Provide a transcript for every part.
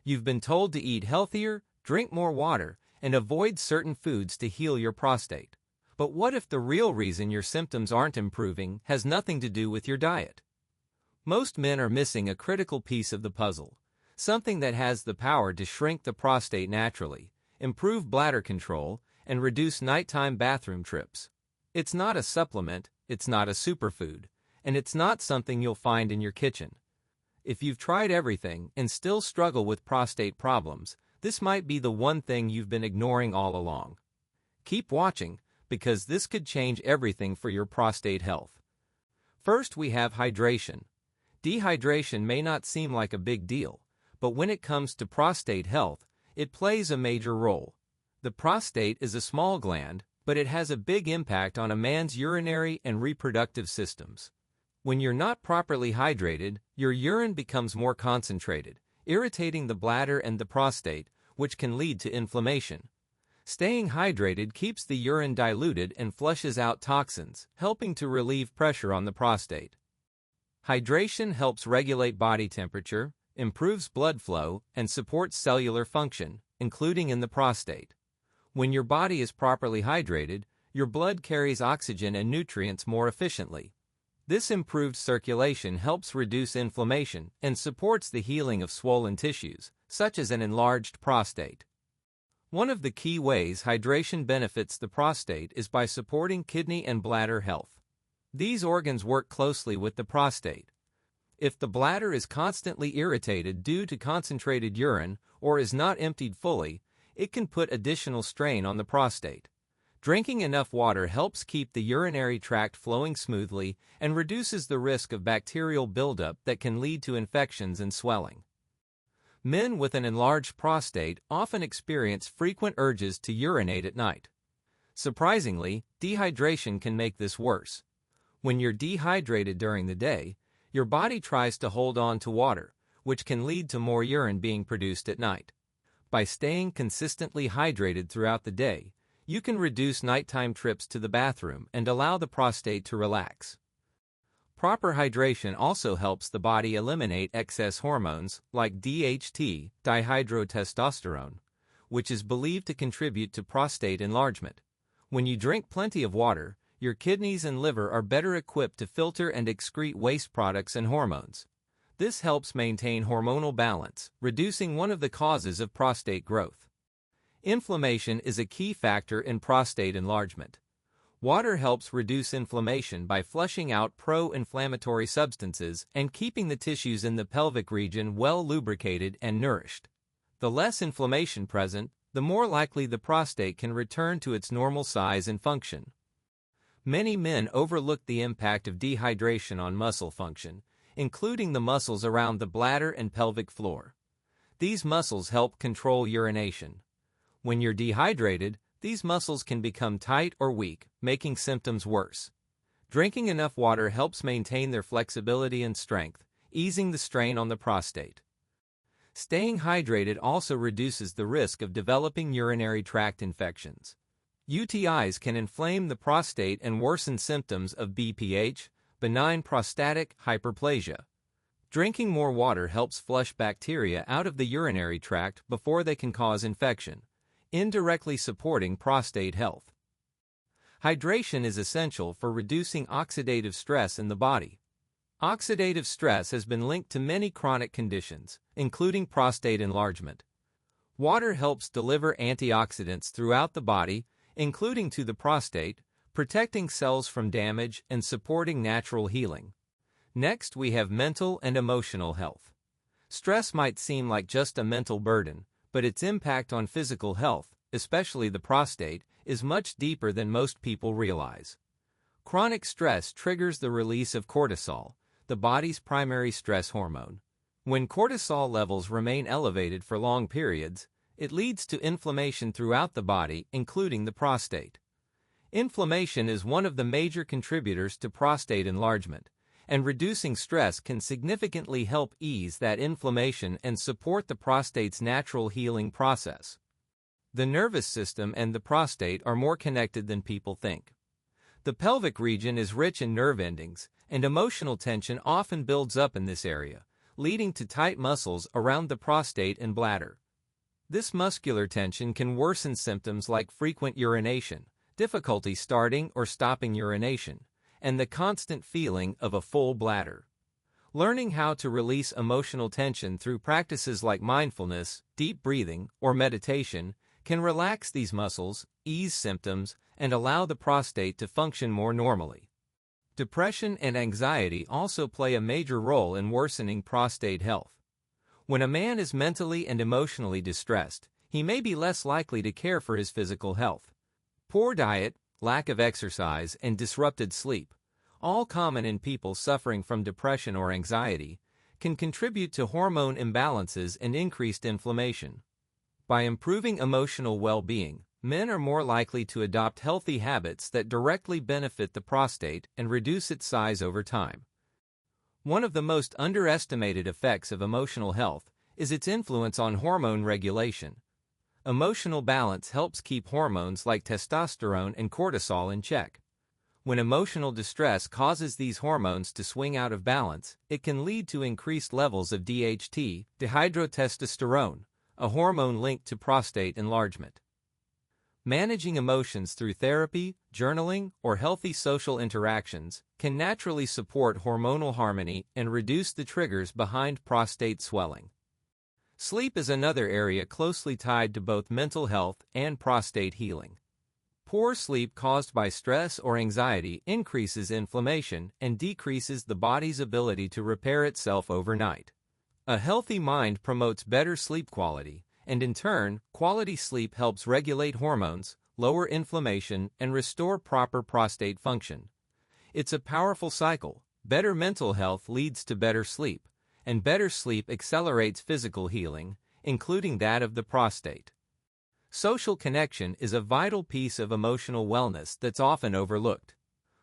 You've been told to eat healthier, drink more water, and avoid certain foods to heal your prostate. But what if the real reason your symptoms aren't improving has nothing to do with your diet? Most men are missing a critical piece of the puzzle, something that has the power to shrink the prostate naturally, improve bladder control, and reduce nighttime bathroom trips. It's not a supplement, it's not a superfood, and it's not something you'll find in your kitchen. If you've tried everything and still struggle with prostate problems, this might be the one thing you've been ignoring all along. Keep watching, because this could change everything for your prostate health. First, we have hydration. Dehydration may not seem like a big deal, but when it comes to prostate health, it plays a major role. The prostate is a small gland, but it has a big impact on a man's urinary and reproductive systems. When you're not properly hydrated, your urine becomes more concentrated, irritating the bladder and the prostate, which can lead to inflammation. Staying hydrated keeps the urine diluted and flushes out toxins, helping to relieve pressure on the prostate. Hydration helps regulate body temperature, improves blood flow, and supports cellular function, including in the prostate. When your body is properly hydrated, your blood carries oxygen and nutrients more efficiently. This improved circulation helps reduce inflammation and supports the healing of swollen tissues, such as an enlarged prostate. One of the key ways hydration benefits the prostate is by supporting kidney and bladder health. These organs work closely with the prostate. If the bladder is constantly irritated due to concentrated urine or is not emptied fully, it can put additional strain on the prostate. Drinking enough water helps keep the urinary tract flowing smoothly and reduces the risk of bacterial buildup that can lead to infections and swelling. Men with an enlarged prostate often experience frequent urges to urinate at night. Surprisingly, dehydration can make this worse. When you're dehydrated during the day, your body tries to hold on to water, which can lead to more urine being produced at night. By staying consistently hydrated throughout the day, you can reduce nighttime trips to the bathroom and allow the prostate to relax. Proper hydration also helps the body eliminate excess hormones like DHT, dihydrotestosterone, which is believed to contribute to prostate enlargement. When you drink plenty of water, your kidneys and liver are better equipped to filter and excrete waste products and hormones. This helps maintain hormonal balance, reducing one of the causes of prostate growth. Inflammation is a key factor in prostate enlargement. Water helps reduce inflammation by flushing out pro-inflammatory substances and keeping the tissues in the pelvic region well lubricated and nourished. The less inflammation present, the more likely the prostate can return to its normal size and function. Many men overlook the impact of dehydration on muscle function, including the muscles around the bladder and pelvic floor. These muscles help control urination. When you're dehydrated, these muscles can become tight or weak, making symptoms worse. Drinking enough water helps maintain their flexibility and strength, easing the strain on the prostate. Staying hydrated also reduces the risk of developing urinary tract infections. UTIs can inflame the prostate and worsen symptoms of BPH, benign prostatic hyperplasia. Drinking more water helps flush bacteria out of the urinary tract before they can cause infection, indirectly supporting prostate health. Hydration is essential for reducing oxidative stress in the body. Oxidative stress has been linked to many chronic conditions, including prostate enlargement. Water helps deliver antioxidants throughout the body, including to the prostate, protecting cells from damage and supporting natural healing. Next, we have mental and emotional health. Stress might seem like just a mental burden, but its impact on physical health, especially the prostate, is much deeper than most people realize. Chronic stress triggers the release of cortisol, the body's primary stress hormone. When cortisol levels remain elevated for long periods, it leads to inflammation throughout the body, including the prostate. Inflammation is one of the major contributors to prostate enlargement, and reducing stress can significantly help ease that inflammation and support the prostate's natural healing process. The nervous system and the prostate are more connected than people think. The pelvic region is rich in nerve endings, and emotional tension often builds up in this area, leading to tight muscles around the prostate and bladder. This muscular tension can worsen symptoms like frequent urination, difficulty starting or stopping urination, and the constant feeling of a full bladder. Learning how to release emotional tension through practices like mindfulness, deep breathing, or meditation can relax these muscles, ease symptoms, and allow the prostate to function more normally. Depression and anxiety also play a major role in worsening prostate health. When a man is mentally and emotionally distressed, he may be less likely to care for his physical health. Poor diet, lack of exercise, and disrupted sleep, all common in people suffering from depression or anxiety, can contribute to hormone imbalances and increased inflammation. By improving emotional well-being, men are more likely to adopt healthy habits that directly benefit the prostate and reduce its size over time. One of the most underestimated effects of emotional health is its influence on hormone regulation. Emotional balance helps keep hormones like testosterone and cortisol in check. When emotional distress causes these hormones to swing out of balance, it can lead to increased levels of DHT, dihydrotestosterone, a hormone linked to prostate enlargement. Managing emotions through therapy, journaling, or healthy social interactions can naturally support hormonal harmony and reduce the triggers behind prostate swelling. Sleep is another area closely tied to both mental health and prostate healing. Poor sleep caused by stress or anxiety increases inflammation and decreases the body's ability to repair itself overnight. A healthy mind promotes better sleep quality, and in turn, quality sleep helps regulate hormones, lower inflammation, and restore proper prostate function. It's a powerful cycle. Better mental health leads to better sleep, and better sleep accelerates physical healing, including that of the prostate. Social connection is a vital piece of emotional wellness that's often overlooked.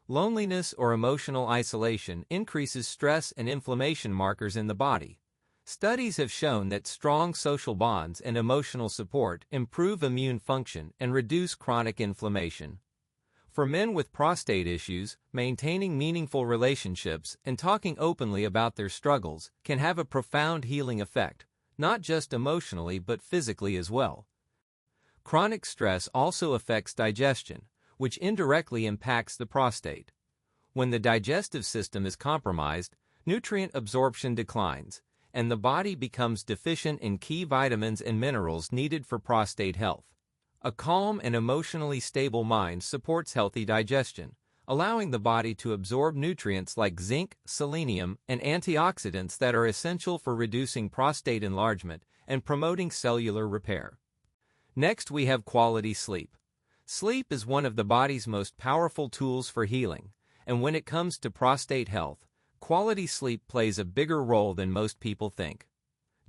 Loneliness or emotional isolation increases stress and inflammation markers in the body. Studies have shown that strong social bonds and emotional support improve immune function and reduce chronic inflammation. For men with prostate issues, maintaining meaningful relationships and talking openly about their struggles can have a profound healing effect, not just emotionally but physically as well. Chronic stress also affects digestion, which indirectly impacts the prostate. When the digestive system is compromised, nutrient absorption declines, and the body becomes deficient in key vitamins and minerals needed for prostate health. A calm and emotionally stable mind supports healthy digestion, allowing the body to absorb nutrients like zinc, selenium, and antioxidants that are essential for reducing prostate enlargement and promoting cellular repair. Next, we have quality sleep. Sleep is one of the body's most powerful tools for healing, and when it comes to prostate health, quality sleep plays a bigger role than most people think.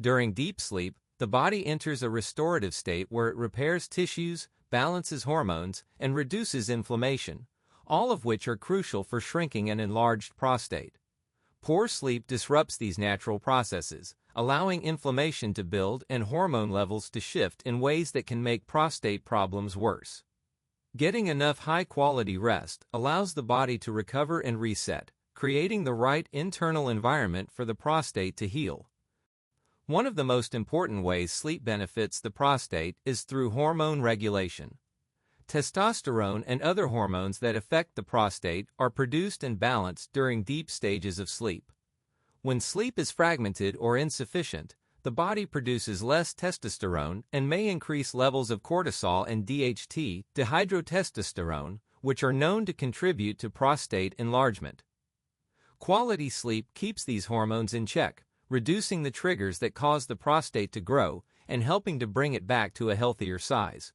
During deep sleep, the body enters a restorative state where it repairs tissues, balances hormones, and reduces inflammation, all of which are crucial for shrinking an enlarged prostate. Poor sleep disrupts these natural processes, allowing inflammation to build and hormone levels to shift in ways that can make prostate problems worse. Getting enough high-quality rest allows the body to recover and reset, creating the right internal environment for the prostate to heal. One of the most important ways sleep benefits the prostate is through hormone regulation. Testosterone and other hormones that affect the prostate are produced and balanced during deep stages of sleep. When sleep is fragmented or insufficient, the body produces less testosterone and may increase levels of cortisol and DHT, dihydrotestosterone, which are known to contribute to prostate enlargement. Quality sleep keeps these hormones in check, reducing the triggers that cause the prostate to grow and helping to bring it back to a healthier size.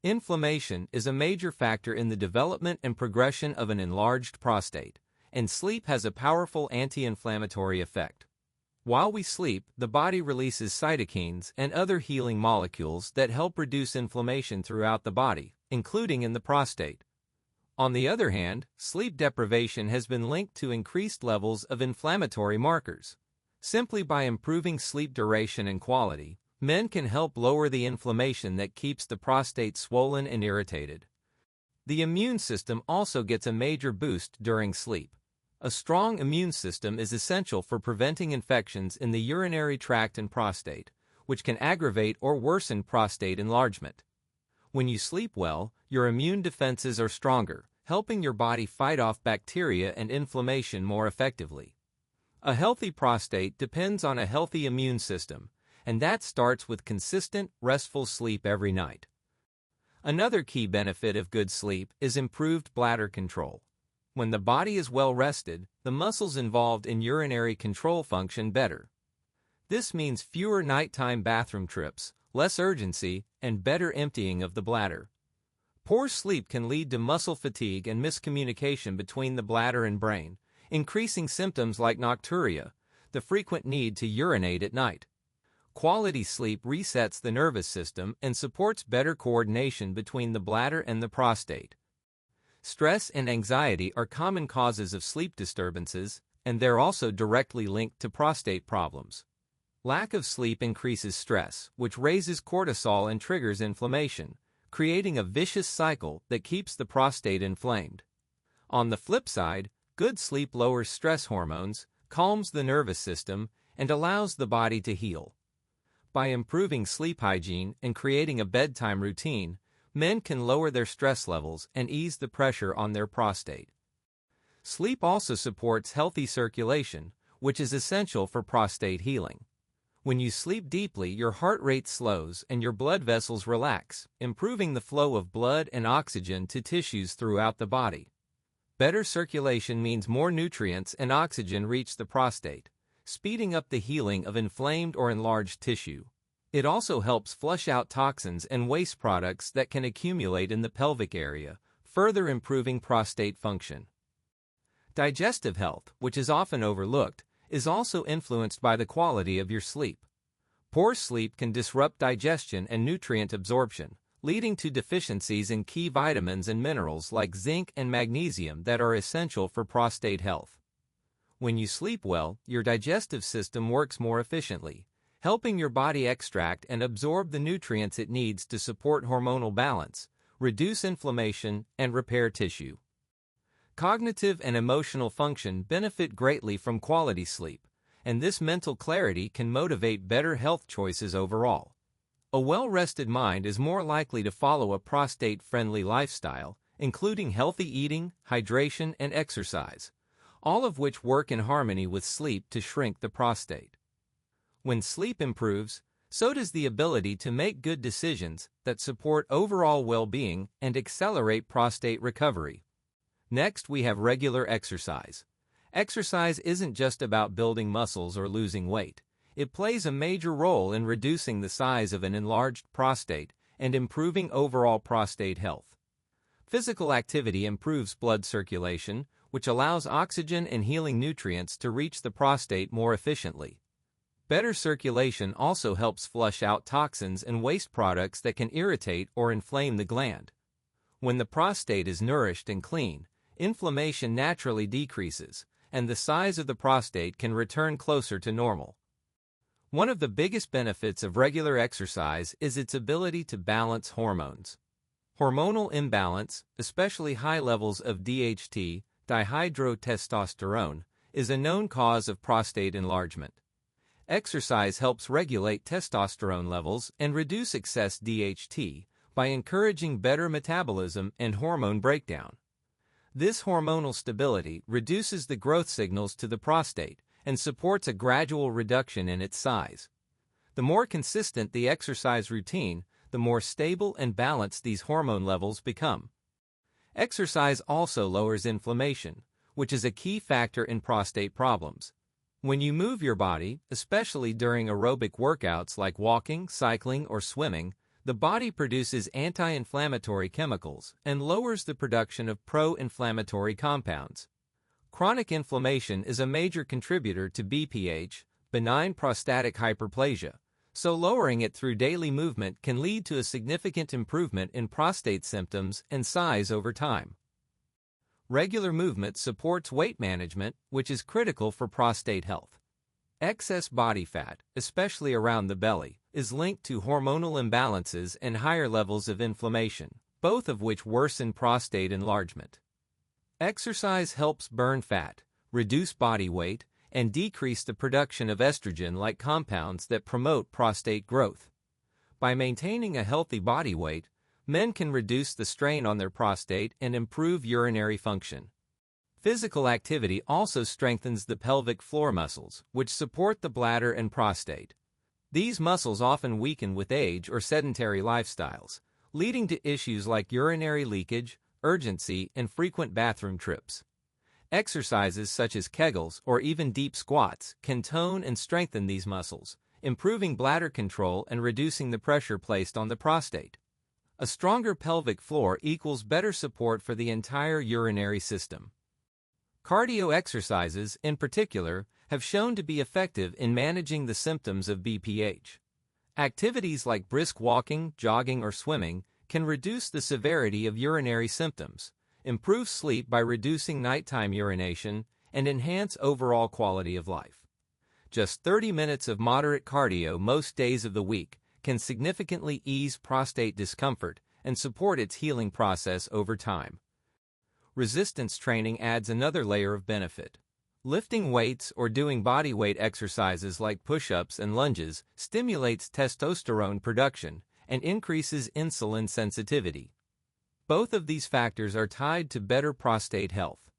Inflammation is a major factor in the development and progression of an enlarged prostate, and sleep has a powerful anti-inflammatory effect. While we sleep, the body releases cytokines and other healing molecules that help reduce inflammation throughout the body, including in the prostate. On the other hand, sleep deprivation has been linked to increased levels of inflammatory markers. Simply by improving sleep duration and quality, men can help lower the inflammation that keeps the prostate swollen and irritated. The immune system also gets a major boost during sleep. A strong immune system is essential for preventing infections in the urinary tract and prostate, which can aggravate or worsen prostate enlargement. When you sleep well, your immune defenses are stronger, helping your body fight off bacteria and inflammation more effectively. A healthy prostate depends on a healthy immune system, and that starts with consistent, restful sleep every night. Another key benefit of good sleep is improved bladder control. When the body is well rested, the muscles involved in urinary control function better. This means fewer nighttime bathroom trips, less urgency, and better emptying of the bladder. Poor sleep can lead to muscle fatigue and miscommunication between the bladder and brain, increasing symptoms like nocturia, the frequent need to urinate at night. Quality sleep resets the nervous system and supports better coordination between the bladder and the prostate. Stress and anxiety are common causes of sleep disturbances, and they're also directly linked to prostate problems. Lack of sleep increases stress, which raises cortisol and triggers inflammation, creating a vicious cycle that keeps the prostate inflamed. On the flip side, good sleep lowers stress hormones, calms the nervous system, and allows the body to heal. By improving sleep hygiene and creating a bedtime routine, men can lower their stress levels and ease the pressure on their prostate. Sleep also supports healthy circulation, which is essential for prostate healing. When you sleep deeply, your heart rate slows and your blood vessels relax, improving the flow of blood and oxygen to tissues throughout the body. Better circulation means more nutrients and oxygen reach the prostate, speeding up the healing of inflamed or enlarged tissue. It also helps flush out toxins and waste products that can accumulate in the pelvic area, further improving prostate function. Digestive health, which is often overlooked, is also influenced by the quality of your sleep. Poor sleep can disrupt digestion and nutrient absorption, leading to deficiencies in key vitamins and minerals like zinc and magnesium that are essential for prostate health. When you sleep well, your digestive system works more efficiently, helping your body extract and absorb the nutrients it needs to support hormonal balance, reduce inflammation, and repair tissue. Cognitive and emotional function benefit greatly from quality sleep, and this mental clarity can motivate better health choices overall. A well-rested mind is more likely to follow a prostate-friendly lifestyle, including healthy eating, hydration, and exercise, all of which work in harmony with sleep to shrink the prostate. When sleep improves, so does the ability to make good decisions that support overall well-being and accelerate prostate recovery. Next, we have regular exercise. Exercise isn't just about building muscles or losing weight. It plays a major role in reducing the size of an enlarged prostate and improving overall prostate health. Physical activity improves blood circulation, which allows oxygen and healing nutrients to reach the prostate more efficiently. Better circulation also helps flush out toxins and waste products that can irritate or inflame the gland. When the prostate is nourished and clean, inflammation naturally decreases, and the size of the prostate can return closer to normal. One of the biggest benefits of regular exercise is its ability to balance hormones. Hormonal imbalance, especially high levels of DHT, dihydrotestosterone, is a known cause of prostate enlargement. Exercise helps regulate testosterone levels and reduce excess DHT by encouraging better metabolism and hormone breakdown. This hormonal stability reduces the growth signals to the prostate and supports a gradual reduction in its size. The more consistent the exercise routine, the more stable and balanced these hormone levels become. Exercise also lowers inflammation, which is a key factor in prostate problems. When you move your body, especially during aerobic workouts like walking, cycling, or swimming, the body produces anti-inflammatory chemicals and lowers the production of pro-inflammatory compounds. Chronic inflammation is a major contributor to BPH, benign prostatic hyperplasia, so lowering it through daily movement can lead to a significant improvement in prostate symptoms and size over time. Regular movement supports weight management, which is critical for prostate health. Excess body fat, especially around the belly, is linked to hormonal imbalances and higher levels of inflammation, both of which worsen prostate enlargement. Exercise helps burn fat, reduce body weight, and decrease the production of estrogen-like compounds that promote prostate growth. By maintaining a healthy body weight, men can reduce the strain on their prostate and improve urinary function. Physical activity also strengthens the pelvic floor muscles, which support the bladder and prostate. These muscles often weaken with age or sedentary lifestyles, leading to issues like urinary leakage, urgency, and frequent bathroom trips. Exercises such as Kegels or even deep squats can tone and strengthen these muscles, improving bladder control and reducing the pressure placed on the prostate. A stronger pelvic floor equals better support for the entire urinary system. Cardio exercises, in particular, have shown to be effective in managing the symptoms of BPH. Activities like brisk walking, jogging, or swimming can reduce the severity of urinary symptoms, improve sleep by reducing nighttime urination, and enhance overall quality of life. Just 30 minutes of moderate cardio most days of the week can significantly ease prostate discomfort and support its healing process over time. Resistance training adds another layer of benefit. Lifting weights or doing bodyweight exercises like push-ups and lunges stimulates testosterone production and increases insulin sensitivity. Both of these factors are tied to better prostate health.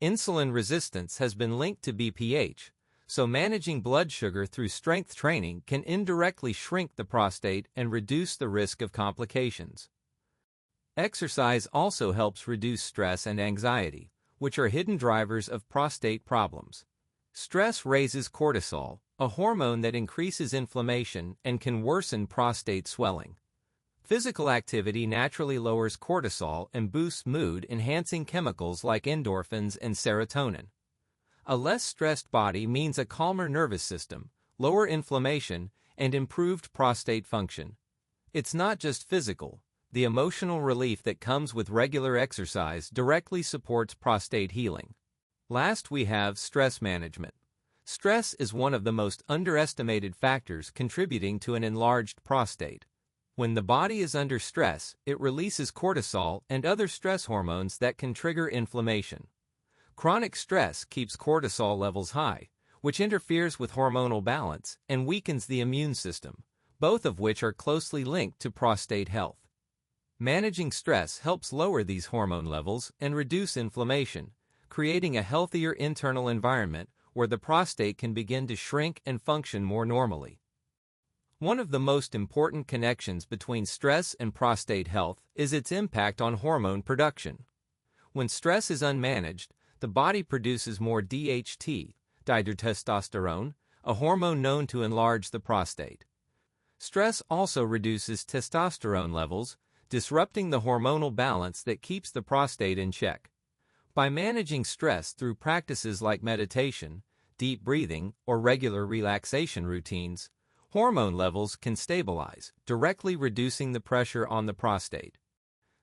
Insulin resistance has been linked to BPH, so managing blood sugar through strength training can indirectly shrink the prostate and reduce the risk of complications. Exercise also helps reduce stress and anxiety, which are hidden drivers of prostate problems. Stress raises cortisol, a hormone that increases inflammation and can worsen prostate swelling. Physical activity naturally lowers cortisol and boosts mood, enhancing chemicals like endorphins and serotonin. A less stressed body means a calmer nervous system, lower inflammation, and improved prostate function. It's not just physical. The emotional relief that comes with regular exercise directly supports prostate healing. Last, we have stress management. Stress is one of the most underestimated factors contributing to an enlarged prostate. When the body is under stress, it releases cortisol and other stress hormones that can trigger inflammation. Chronic stress keeps cortisol levels high, which interferes with hormonal balance and weakens the immune system, both of which are closely linked to prostate health. Managing stress helps lower these hormone levels and reduce inflammation, creating a healthier internal environment where the prostate can begin to shrink and function more normally. One of the most important connections between stress and prostate health is its impact on hormone production. When stress is unmanaged, the body produces more DHT, dihydrotestosterone, a hormone known to enlarge the prostate. Stress also reduces testosterone levels, disrupting the hormonal balance that keeps the prostate in check. By managing stress through practices like meditation, deep breathing, or regular relaxation routines, hormone levels can stabilize, directly reducing the pressure on the prostate.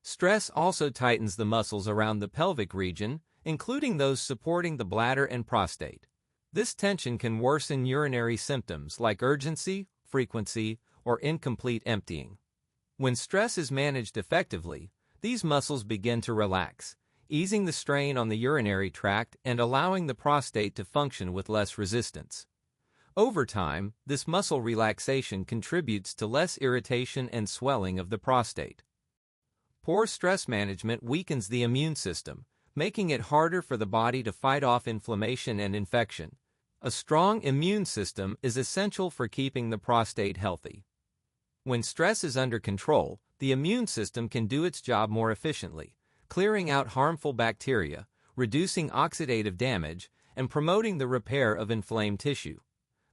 Stress also tightens the muscles around the pelvic region, including those supporting the bladder and prostate. This tension can worsen urinary symptoms like urgency, frequency, or incomplete emptying. When stress is managed effectively, these muscles begin to relax, easing the strain on the urinary tract and allowing the prostate to function with less resistance. Over time, this muscle relaxation contributes to less irritation and swelling of the prostate. Poor stress management weakens the immune system, making it harder for the body to fight off inflammation and infection. A strong immune system is essential for keeping the prostate healthy. When stress is under control, the immune system can do its job more efficiently, clearing out harmful bacteria, reducing oxidative damage, and promoting the repair of inflamed tissue.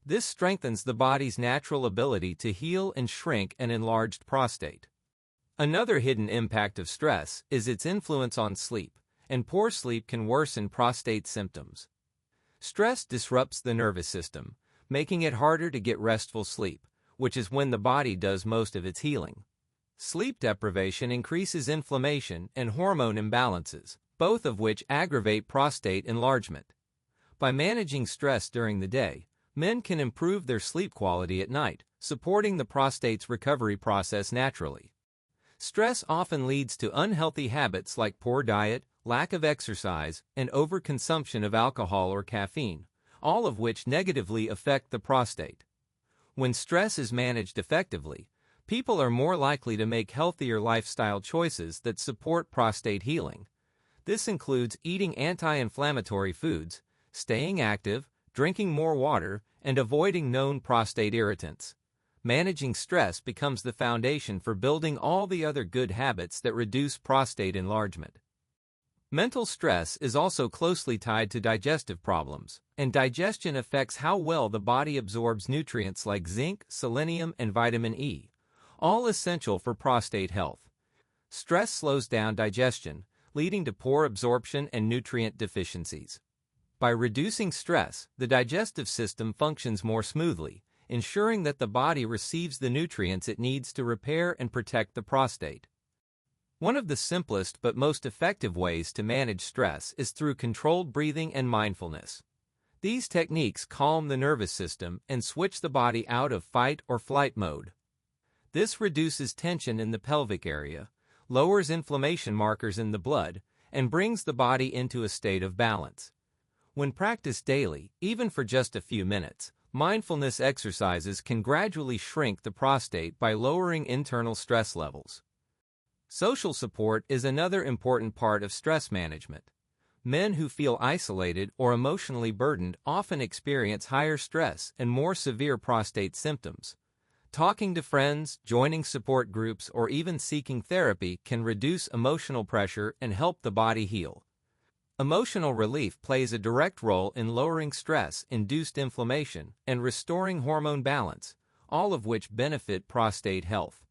This strengthens the body's natural ability to heal and shrink an enlarged prostate. Another hidden impact of stress is its influence on sleep, and poor sleep can worsen prostate symptoms. Stress disrupts the nervous system, making it harder to get restful sleep, which is when the body does most of its healing. Sleep deprivation increases inflammation and hormone imbalances, both of which aggravate prostate enlargement. By managing stress during the day, men can improve their sleep quality at night, supporting the prostate's recovery process naturally. Stress often leads to unhealthy habits like poor diet, lack of exercise, and overconsumption of alcohol or caffeine, all of which negatively affect the prostate. When stress is managed effectively, people are more likely to make healthier lifestyle choices that support prostate healing. This includes eating anti-inflammatory foods, staying active, drinking more water, and avoiding known prostate irritants. Managing stress becomes the foundation for building all the other good habits that reduce prostate enlargement. Mental stress is also closely tied to digestive problems, and digestion affects how well the body absorbs nutrients like zinc, selenium, and vitamin E, all essential for prostate health. Stress slows down digestion, leading to poor absorption and nutrient deficiencies. By reducing stress, the digestive system functions more smoothly, ensuring that the body receives the nutrients it needs to repair and protect the prostate. One of the simplest but most effective ways to manage stress is through controlled breathing and mindfulness. These techniques calm the nervous system and switch the body out of fight or flight mode. This reduces tension in the pelvic area, lowers inflammation markers in the blood, and brings the body into a state of balance. When practiced daily, even for just a few minutes, mindfulness exercises can gradually shrink the prostate by lowering internal stress levels. Social support is another important part of stress management. Men who feel isolated or emotionally burdened often experience higher stress and more severe prostate symptoms. Talking to friends, joining support groups, or even seeking therapy can reduce emotional pressure and help the body heal. Emotional relief plays a direct role in lowering stress-induced inflammation and restoring hormone balance, all of which benefit prostate health.